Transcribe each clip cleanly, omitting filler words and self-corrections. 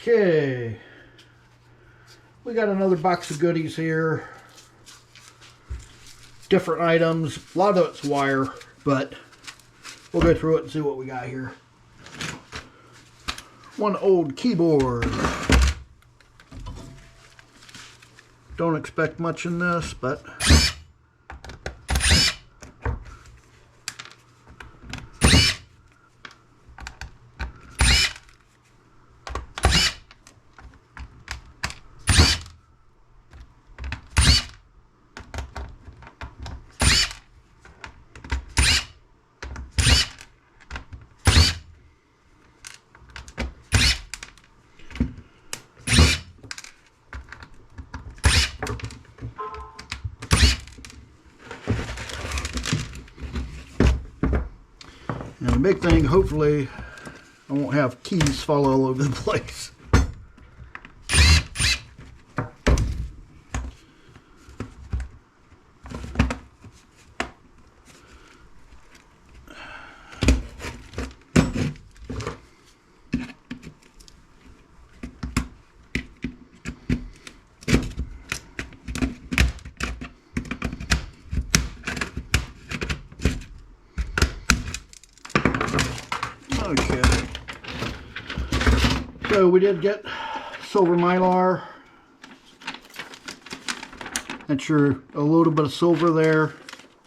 Okay, we got another box of goodies here. Different items, a lot of it's wire, but we'll go through it and see what we got here. One old keyboard. Don't expect much in this, but now the big thing, hopefully I won't have keys fall all over the place. Okay, so we did get silver mylar. That's a little bit of silver there.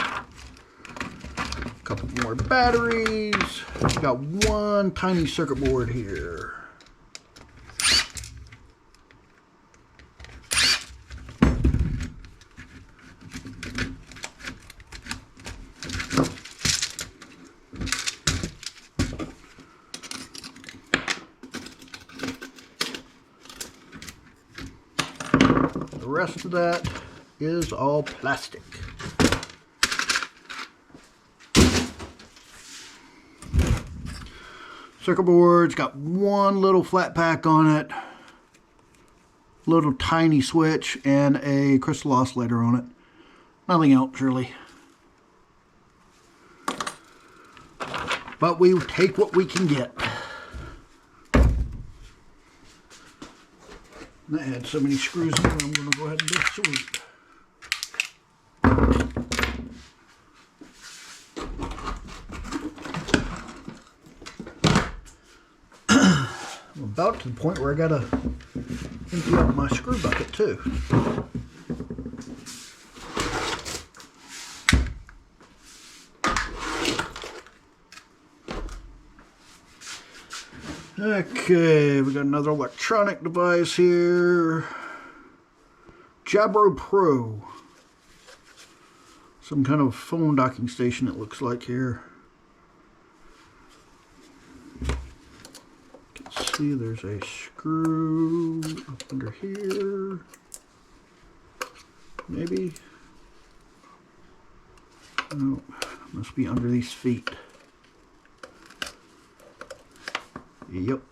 A couple more batteries. Got one tiny circuit board here. The rest of that is all plastic. Circuit board's got one little flat pack on it, little tiny switch, and a crystal oscillator on it. Nothing else really. But we take what we can get. That had so many screws in it, I'm going to go ahead and do a sweep. I'm about to the point where I got to empty out my screw bucket too. Okay, we got another electronic device here. Jabro Pro. Some kind of phone docking station it looks like here. You can see there's a screw up under here. Maybe. No, must be under these feet. Yep.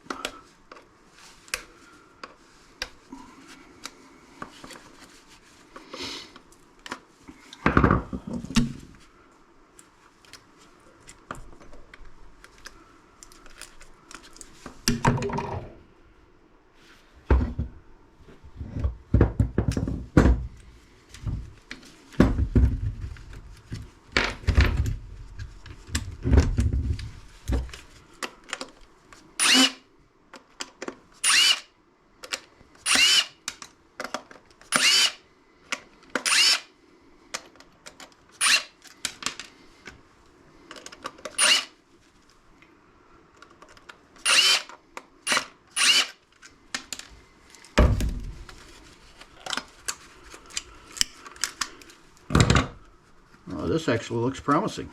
Oh, this actually looks promising.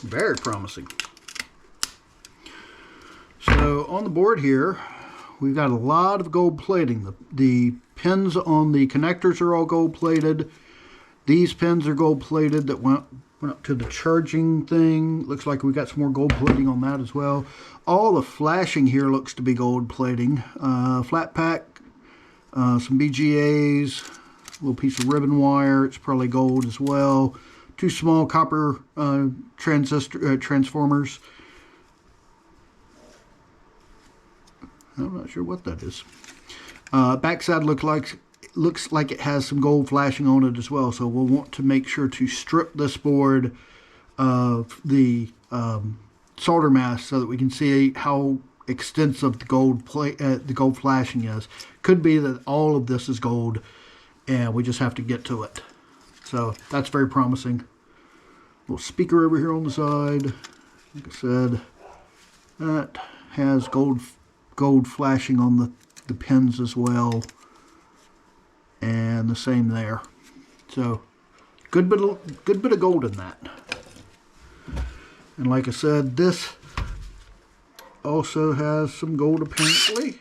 Very promising. So on the board here, we've got a lot of gold plating. The pins on the connectors are all gold plated. These pins are gold plated that went up to the charging thing. Looks like we got some more gold plating on that as well. All the flashing here looks to be gold plating. Flat pack, some BGAs, a little piece of ribbon wire. It's probably gold as well. 2 small copper transformers. I'm not sure what that is. Backside looks like it has some gold flashing on it as well. So we'll want to make sure to strip this board of the solder mask so that we can see how extensive the gold flashing is. Could be that all of this is gold, and we just have to get to it. So that's very promising. Little speaker over here on the side. Like I said, that has gold flashing on the pins as well, and the same there. So good bit of gold in that. And like I said, this also has some gold apparently.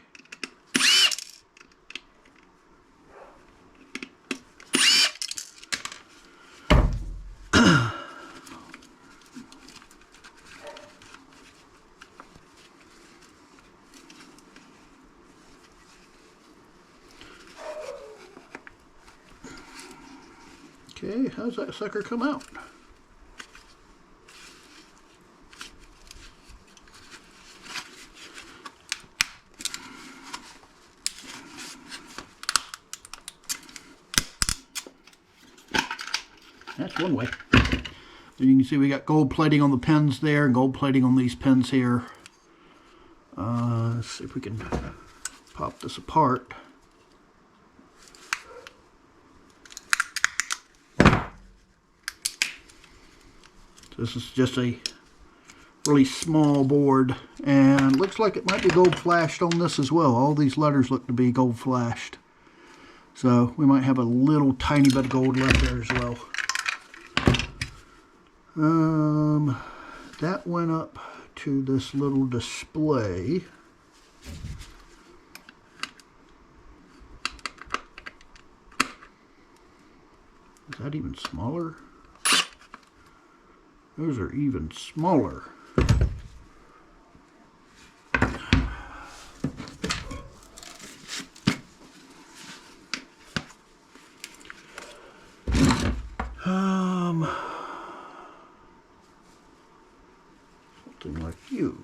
Okay, how's that sucker come out? That's one way. You can see we got gold plating on the pins there and gold plating on these pins here. Let's see if we can pop this apart. This is just a really small board, and looks like it might be gold flashed on this as well. All these letters look to be gold flashed. So we might have a little tiny bit of gold left there as well. That went up to this little display. Is that even smaller? Those are even smaller. Something like you.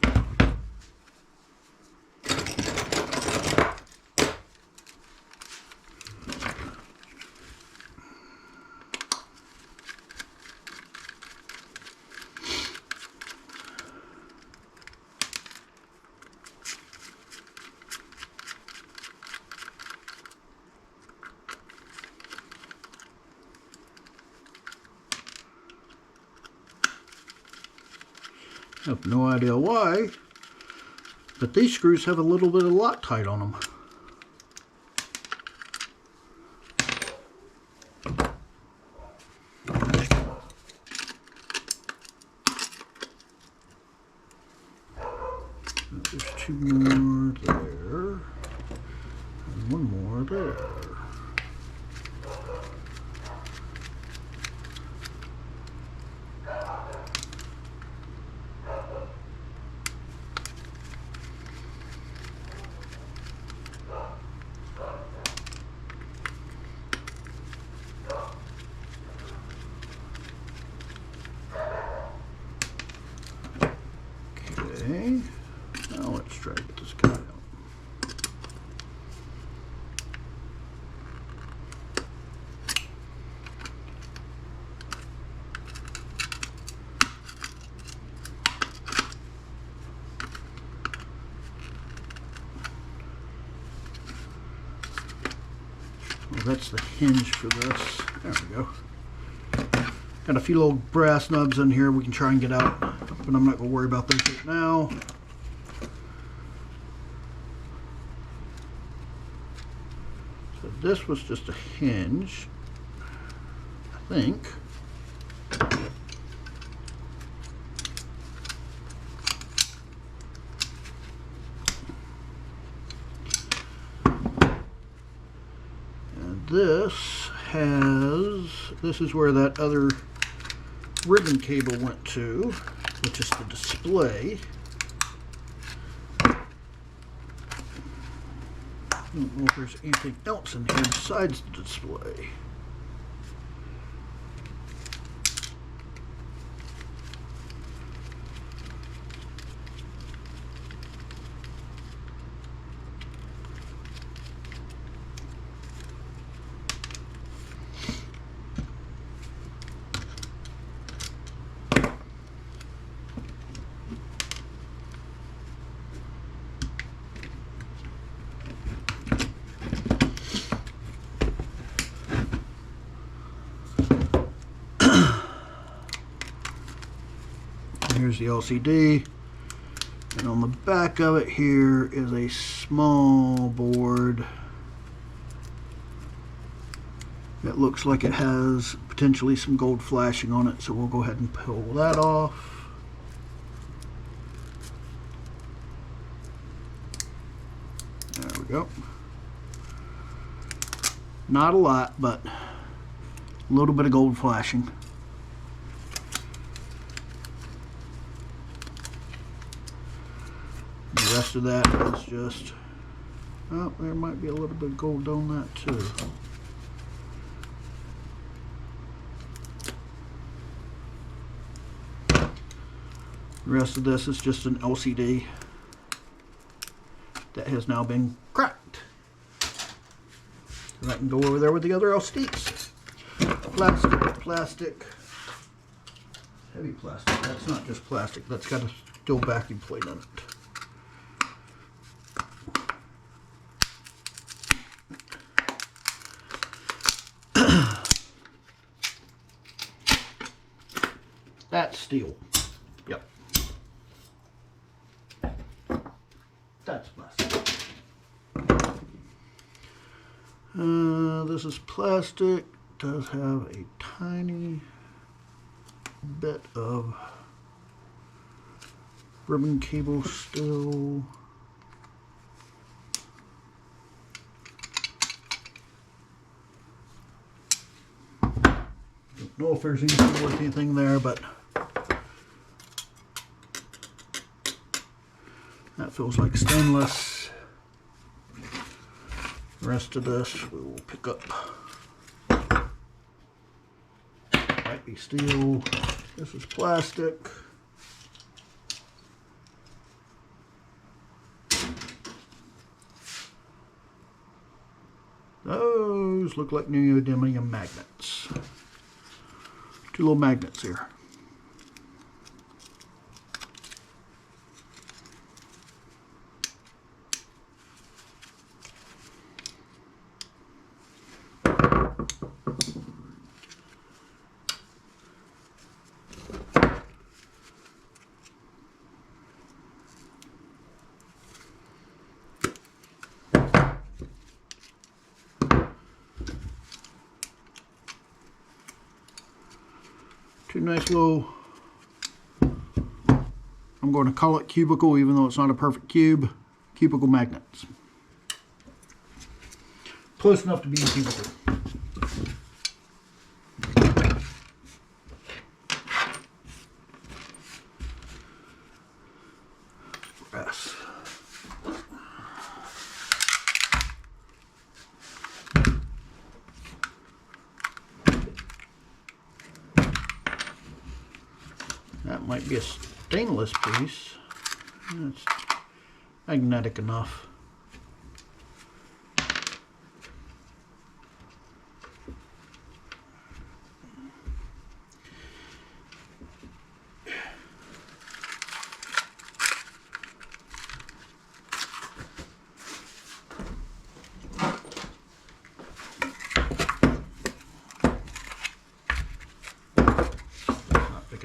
I have no idea why, but these screws have a little bit of Loctite on them. There's 2 more there, and 1 more there. Okay, now let's try to get this guy out. Well, that's the hinge for this. There we go. Got a few little brass nubs in here we can try and get out, but I'm not going to worry about those right now. So this was just a hinge, I think. And this is where that other ribbon cable went to, which is the display. I don't know if there's anything else in here besides the display. Here's the LCD, and on the back of it here is a small board that looks like it has potentially some gold flashing on it, so we'll go ahead and pull that off. There we go. Not a lot, but a little bit of gold flashing. The rest of that is just, oh, there might be a little bit of gold on that too. The rest of this is just an LCD that has now been cracked. And I can go over there with the other LCDs. Plastic, heavy plastic. That's not just plastic, that's got a steel backing plate on it. That's steel. Yep. That's plastic. This is plastic. Does have a tiny bit of ribbon cable still. Don't know if there's anything worth anything there, but that feels like stainless. The rest of this we will pick up. Might be steel. This is plastic. Those look like neodymium magnets. Two little magnets here. Two nice little, I'm going to call it cubicle even though it's not a perfect cube, cubicle magnets. Close enough to be a cubicle. Brass. That might be a stainless piece. It's magnetic enough.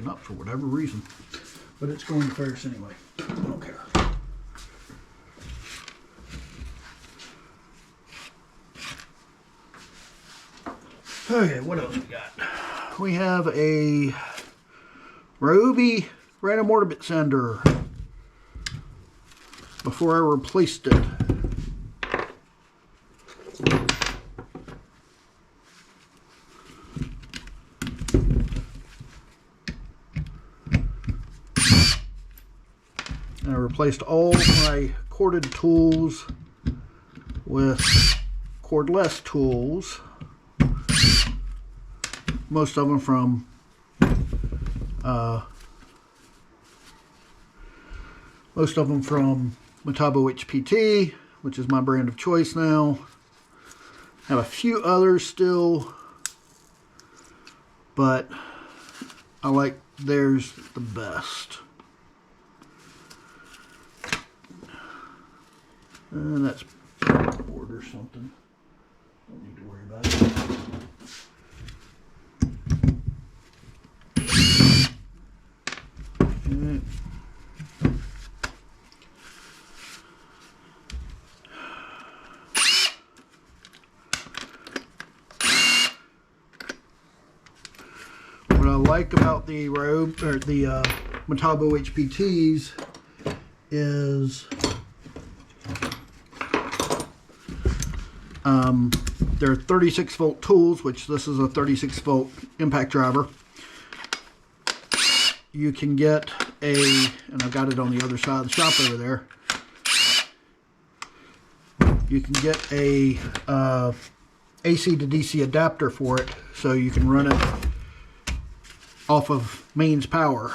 Up for whatever reason, but it's going to Ferris anyway. I don't care. Okay, what else we got? We have a Ryobi random orbit sender. Before I replaced it. I replaced all my corded tools with cordless tools. Most of them from Metabo HPT, which is my brand of choice now. I have a few others still, but I like theirs the best. And that's board or something. Don't need to worry about it. Okay. What I like about the Metabo HPTs is they're 36 volt tools, which this is a 36 volt impact driver. You can get and I've got it on the other side of the shop over there. You can get a AC to DC adapter for it, so you can run it off of mains power.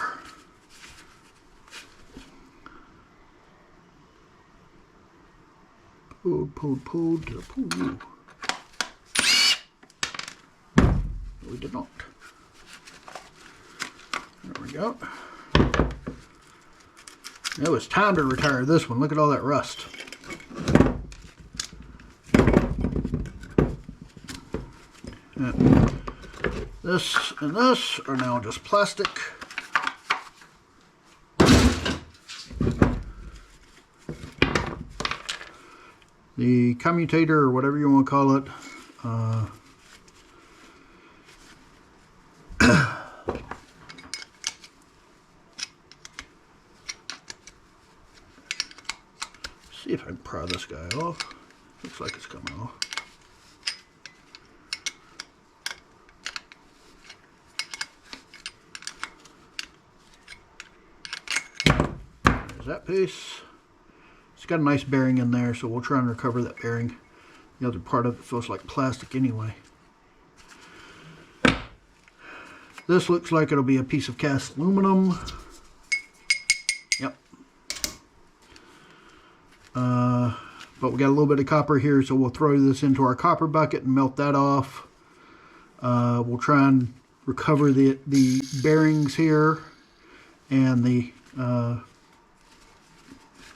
Pulled to the pool. We did not. There we go. It was time to retire this one. Look at all that rust. This and this are now just plastic. The commutator, or whatever you want to call it, see if I can pry this guy off. Looks like it's coming off. There's that piece. It's got a nice bearing in there, so we'll try and recover that bearing. The other part of it feels like plastic anyway. This looks like it'll be a piece of cast aluminum. Yep. But we got a little bit of copper here, so we'll throw this into our copper bucket and melt that off. We'll try and recover the bearings here and the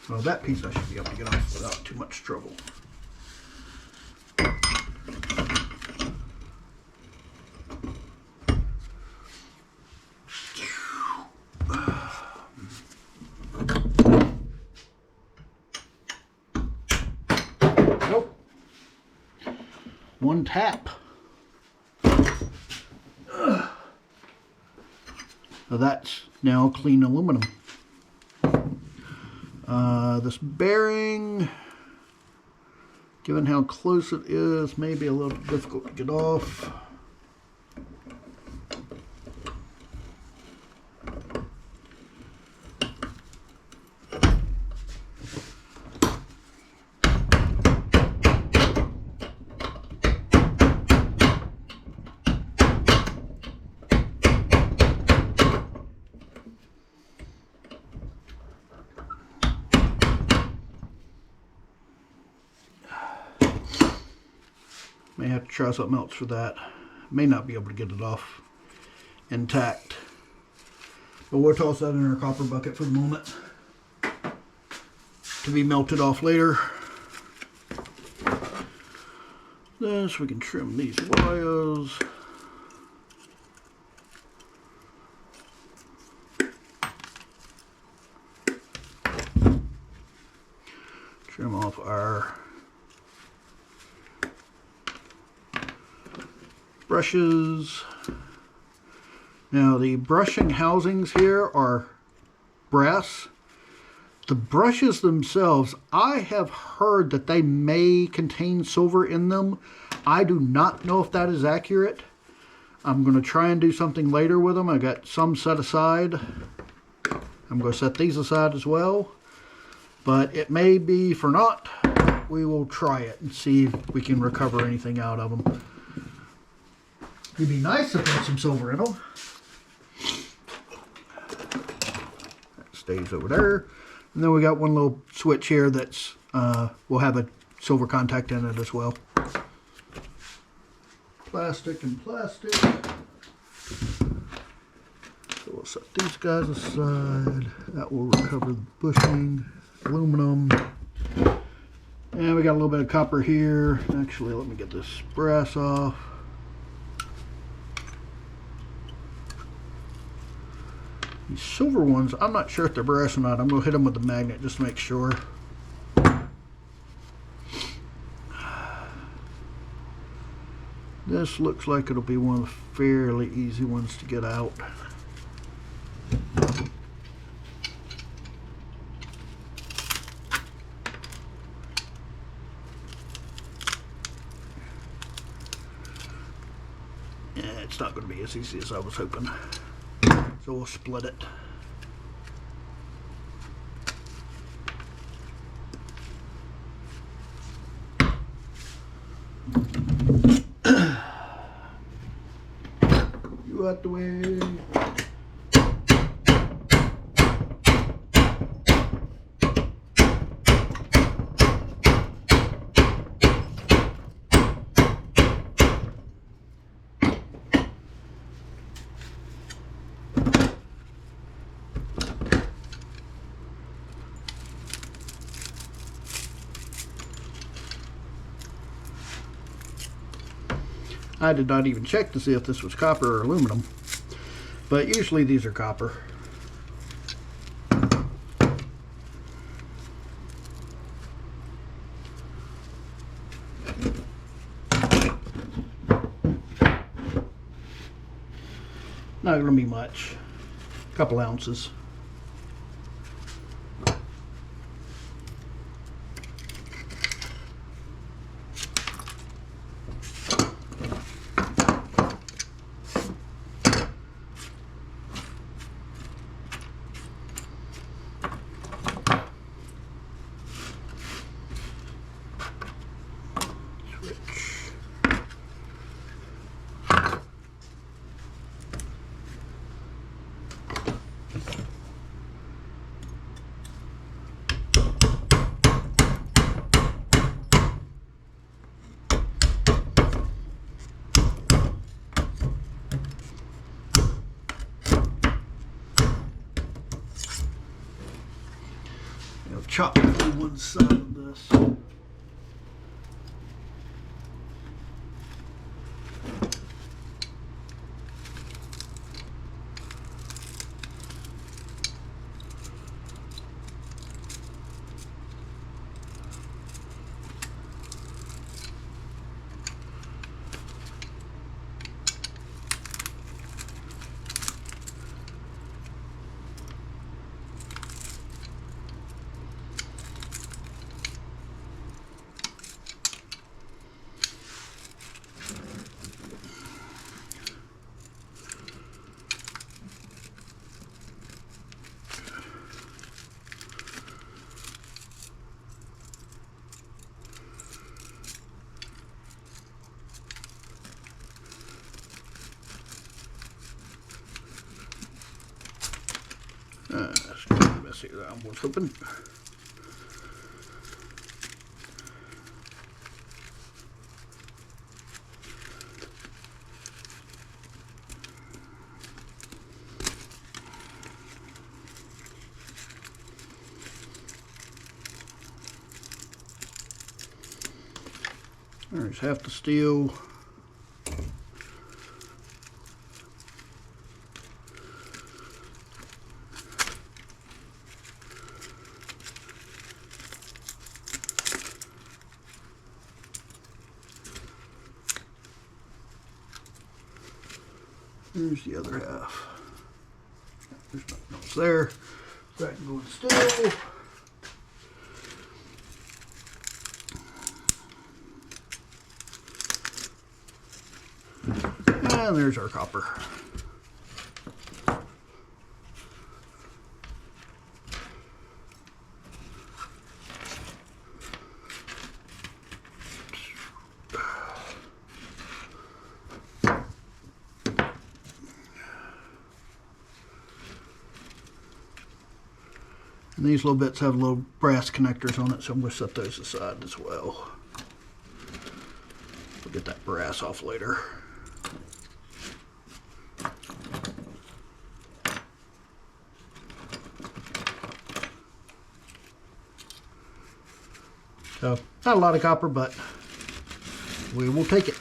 well, that piece I should be able to get off without too much trouble. Nope. One tap. So that's now clean aluminum. This bearing, given how close it is, may be a little difficult to get off. May have to try something else for that. May not be able to get it off intact. But we'll toss that in our copper bucket for the moment to be melted off later. This, we can trim these wires. Trim off our brushes. Now the brushing housings here are brass. The brushes themselves, I have heard that they may contain silver in them. I do not know if that is accurate. I'm going to try and do something later with them. I got some set aside. I'm going to set these aside as well. But it may be for naught. We will try it and see if we can recover anything out of them. It'd be nice if there's some silver in them. That stays over there. And then we got one little switch here that's will have a silver contact in it as well. Plastic and plastic. So we'll set these guys aside. That will recover the bushing. Aluminum. And we got a little bit of copper here. Actually, let me get this brass off. These silver ones, I'm not sure if they're brass or not. I'm going to hit them with the magnet just to make sure. This looks like it'll be one of the fairly easy ones to get out. Yeah, it's not going to be as easy as I was hoping. So we'll split it. You out the way. I did not even check to see if this was copper or aluminum, but usually these are copper. Not going to be much, a couple ounces. Chop through one side of this. That's kind of messy that I was hoping. There's half the steel. There's the other half. There's nothing else there. That can go in steel. And there's our copper. And these little bits have little brass connectors on it, so I'm going to set those aside as well. We'll get that brass off later. So, not a lot of copper, but we will take it.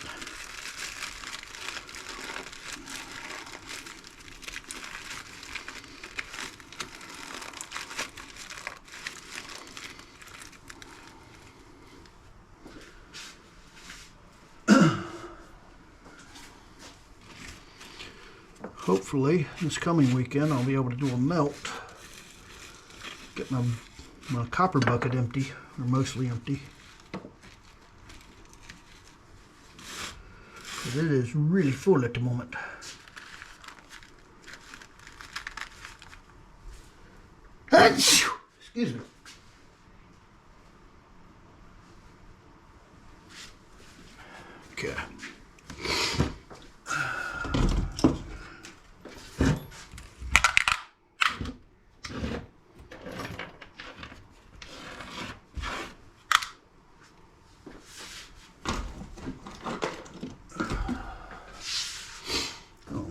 Hopefully, this coming weekend, I'll be able to do a melt. Get my copper bucket empty, or mostly empty. Because it is really full at the moment. Excuse me. Okay.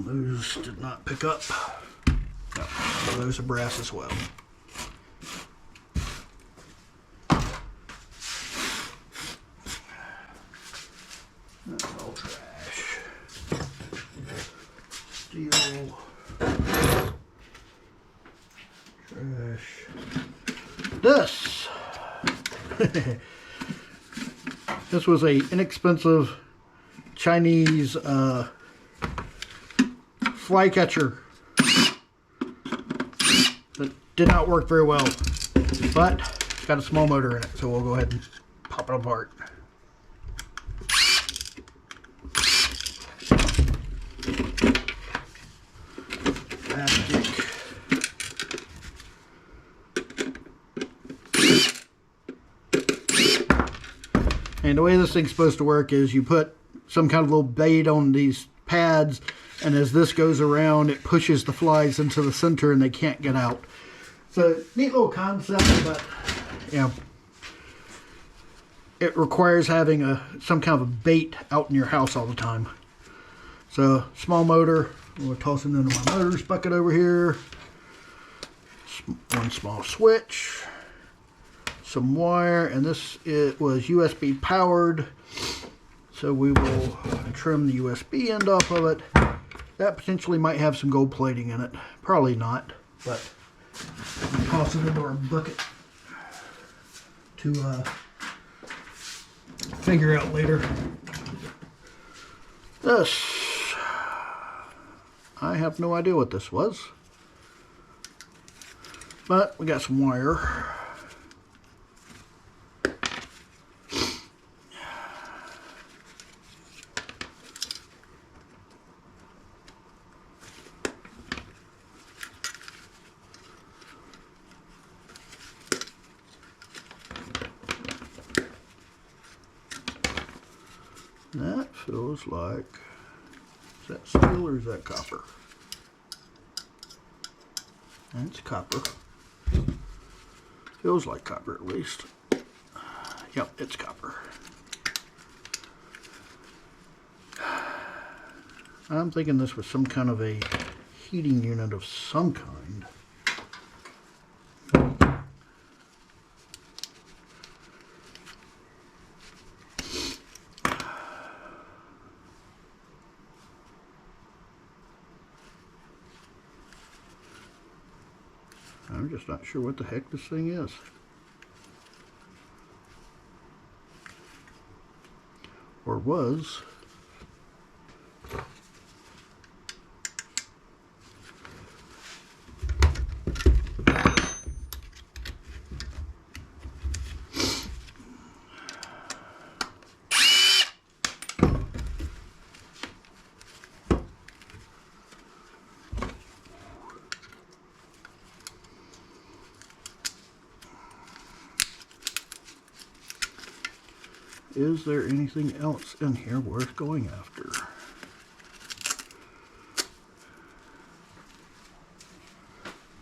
Those did not pick up. No, so those are brass as well. That's all trash. Steel. Trash. This. This was a inexpensive Chinese flycatcher that did not work very well, but it's got a small motor in it, so we'll go ahead and pop it apart. Plastic. And the way this thing's supposed to work is you put some kind of little bait on these pads, and as this goes around, it pushes the flies into the center and they can't get out. So, neat little concept, but yeah, it requires having some kind of a bait out in your house all the time. So, small motor. We'll toss it into my motors bucket over here. One small switch. Some wire, and this it was USB powered. So we will trim the USB end off of it. That potentially might have some gold plating in it. Probably not, but we'll toss it into our bucket to figure out later. This, I have no idea what this was, but we got some wire. That feels like, is that steel or is that copper? That's copper. Feels like copper at least. Yep, it's copper. I'm thinking this was some kind of a heating unit of some kind. I'm just not sure what the heck this thing is. Or was. is there anything else in here worth going after?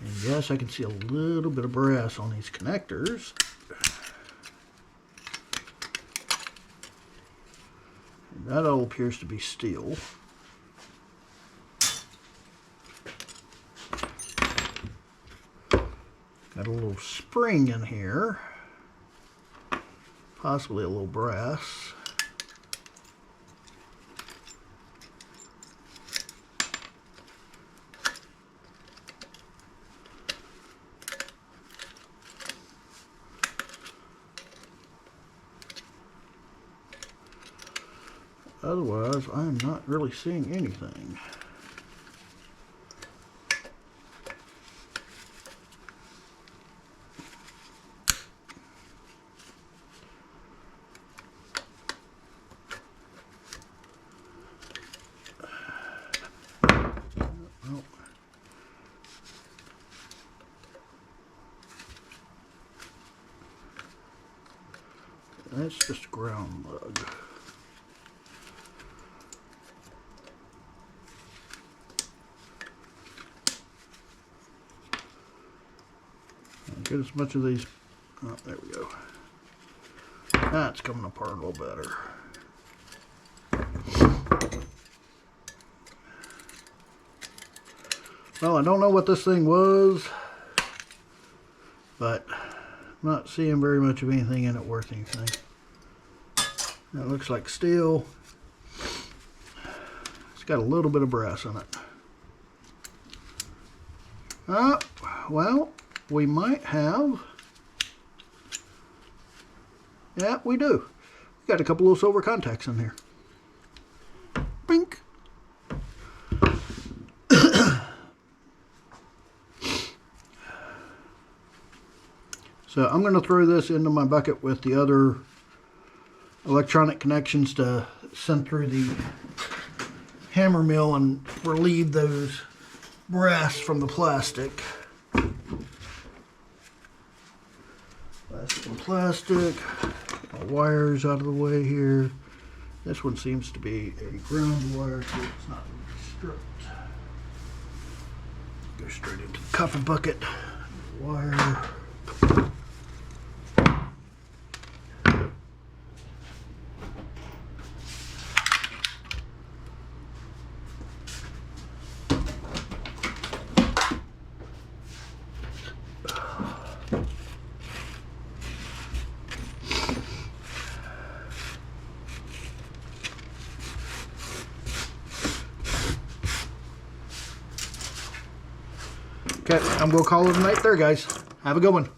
And yes, I can see a little bit of brass on these connectors. And that all appears to be steel. Got a little spring in here. Possibly a little brass. Otherwise, I am not really seeing anything. That's just ground mud. Get as much of these. Oh, there we go. That's coming apart a little better. Well, I don't know what this thing was, but I'm not seeing very much of anything in it worth anything. It looks like steel. It's got a little bit of brass in it. Well, we might have. Yeah, we do. We got a couple of silver contacts in here. Bink. So I'm going to throw this into my bucket with the other electronic connections to send through the hammer mill and relieve those brass from the plastic. Plastic and plastic. Get my wires out of the way here. This one seems to be a ground wire, so it's not stripped. Go straight into the copper bucket. Wire. Okay, I'm going to call it a night there, guys. Have a good one.